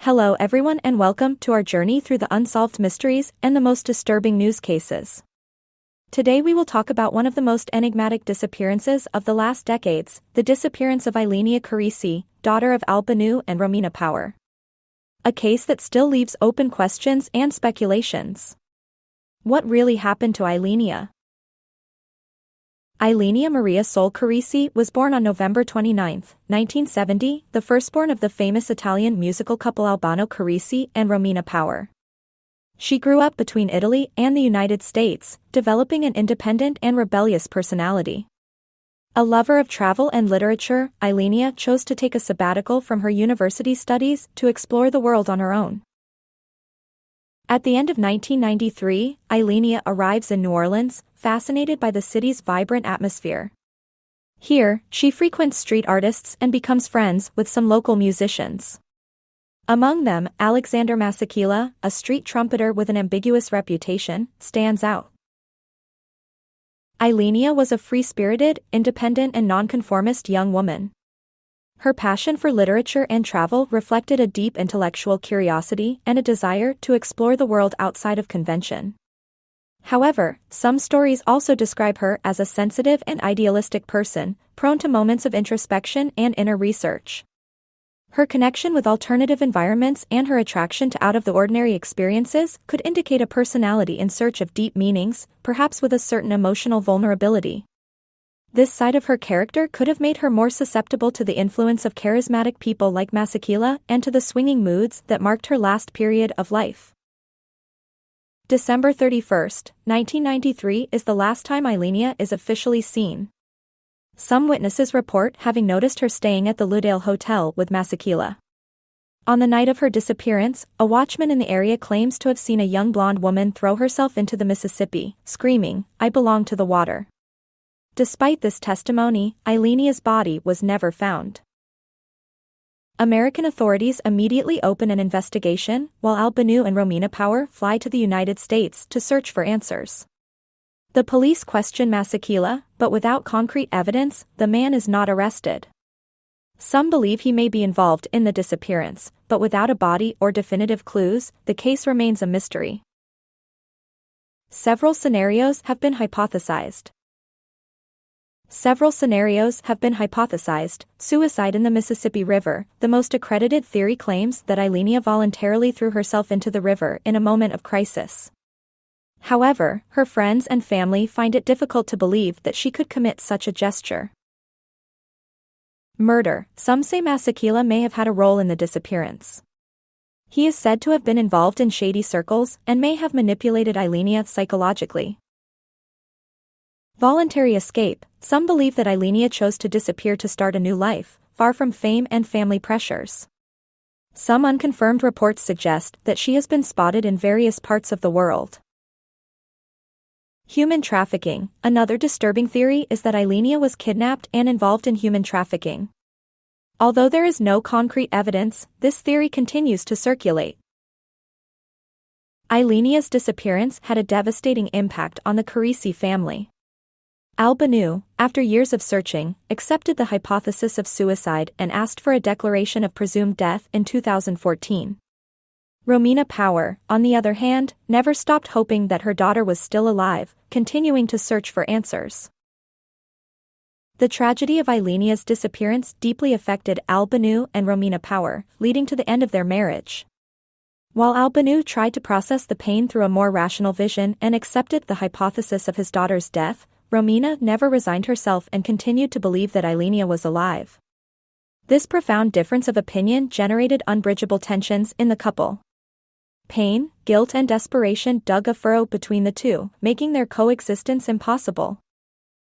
Hello everyone and welcome to our journey through the unsolved mysteries and the most disturbing news cases. Today we will talk about one of the most enigmatic disappearances of the last decades, the disappearance of Ylenia Carrisi, daughter of Al Banu and Romina Power. A case that still leaves open questions and speculations. What really happened to Ylenia? Ylenia Maria Sol Carrisi was born on November 29, 1970, the firstborn of the famous Italian musical couple Albano Carrisi and Romina Power. She grew up between Italy and the United States, developing an independent and rebellious personality. A lover of travel and literature, Ylenia chose to take a sabbatical from her university studies to explore the world on her own. At the end of 1993, Ylenia arrives in New Orleans, fascinated by the city's vibrant atmosphere. Here, she frequents street artists and becomes friends with some local musicians. Among them, Alexander Masekela, a street trumpeter with an ambiguous reputation, stands out. Ylenia was a free-spirited, independent and nonconformist young woman. Her passion for literature and travel reflected a deep intellectual curiosity and a desire to explore the world outside of convention. However, some stories also describe her as a sensitive and idealistic person, prone to moments of introspection and inner research. Her connection with alternative environments and her attraction to out-of-the-ordinary experiences could indicate a personality in search of deep meanings, perhaps with a certain emotional vulnerability. This side of her character could have made her more susceptible to the influence of charismatic people like Masekela and to the swinging moods that marked her last period of life. December 31, 1993 is the last time Ylenia is officially seen. Some witnesses report having noticed her staying at the Ludale Hotel with Masekela. On the night of her disappearance, a watchman in the area claims to have seen a young blonde woman throw herself into the Mississippi, screaming, "I belong to the water." Despite this testimony, Ylenia's body was never found. American authorities immediately open an investigation, while Al Banu and Romina Power fly to the United States to search for answers. The police question Masekela, but without concrete evidence, the man is not arrested. Some believe he may be involved in the disappearance, but without a body or definitive clues, the case remains a mystery. Several scenarios have been hypothesized. Suicide in the Mississippi River. The most accredited theory claims that Ylenia voluntarily threw herself into the river in a moment of crisis. However, her friends and family find it difficult to believe that she could commit such a gesture. Murder. Some say Masekela may have had a role in the disappearance. He is said to have been involved in shady circles and may have manipulated Ylenia psychologically. Voluntary escape. Some believe that Ylenia chose to disappear to start a new life, far from fame and family pressures. Some unconfirmed reports suggest that she has been spotted in various parts of the world. Human trafficking. Another disturbing theory is that Ylenia was kidnapped and involved in human trafficking. Although there is no concrete evidence, this theory continues to circulate. Ylenia's disappearance had a devastating impact on the Carrisi family. Al Banu, after years of searching, accepted the hypothesis of suicide and asked for a declaration of presumed death in 2014. Romina Power, on the other hand, never stopped hoping that her daughter was still alive, continuing to search for answers. The tragedy of Ylenia's disappearance deeply affected Al Banu and Romina Power, leading to the end of their marriage. While Al Banu tried to process the pain through a more rational vision and accepted the hypothesis of his daughter's death, Romina never resigned herself and continued to believe that Ylenia was alive. This profound difference of opinion generated unbridgeable tensions in the couple. Pain, guilt and desperation dug a furrow between the two, making their coexistence impossible.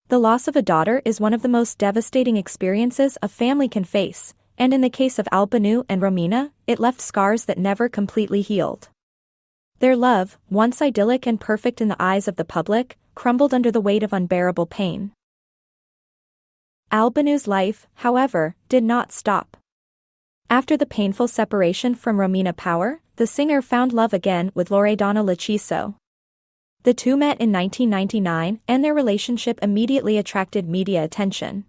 The loss of a daughter is one of the most devastating experiences a family can face, and in the case of Al Banu and Romina, it left scars that never completely healed. Their love, once idyllic and perfect in the eyes of the public, crumbled under the weight of unbearable pain. Al Banu's life, however, did not stop. After the painful separation from Romina Power, the singer found love again with Loredana Lachiso. The two met in 1999 and their relationship immediately attracted media attention.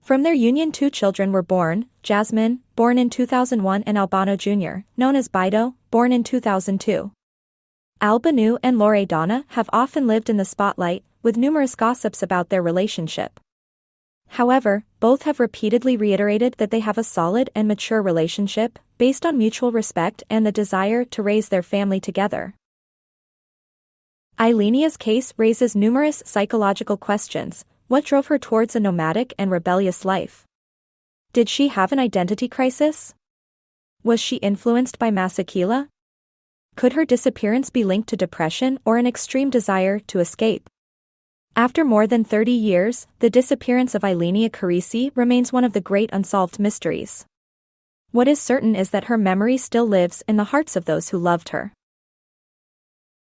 From their union 2 children were born: Jasmine, born in 2001, and Albano Jr., known as Bido, born in 2002. Albanu and Loredana have often lived in the spotlight, with numerous gossips about their relationship. However, both have repeatedly reiterated that they have a solid and mature relationship, based on mutual respect and the desire to raise their family together. Ylenia's case raises numerous psychological questions. What drove her towards a nomadic and rebellious life? Did she have an identity crisis? Was she influenced by Masakila? Could her disappearance be linked to depression or an extreme desire to escape? After more than 30 years, the disappearance of Ylenia Carrisi remains one of the great unsolved mysteries. What is certain is that her memory still lives in the hearts of those who loved her.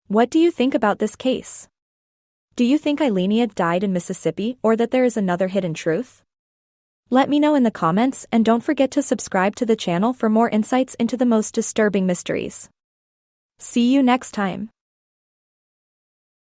What do you think about this case? Do you think Ylenia died in Mississippi, or that there is another hidden truth? Let me know in the comments, and don't forget to subscribe to the channel for more insights into the most disturbing mysteries. See you next time.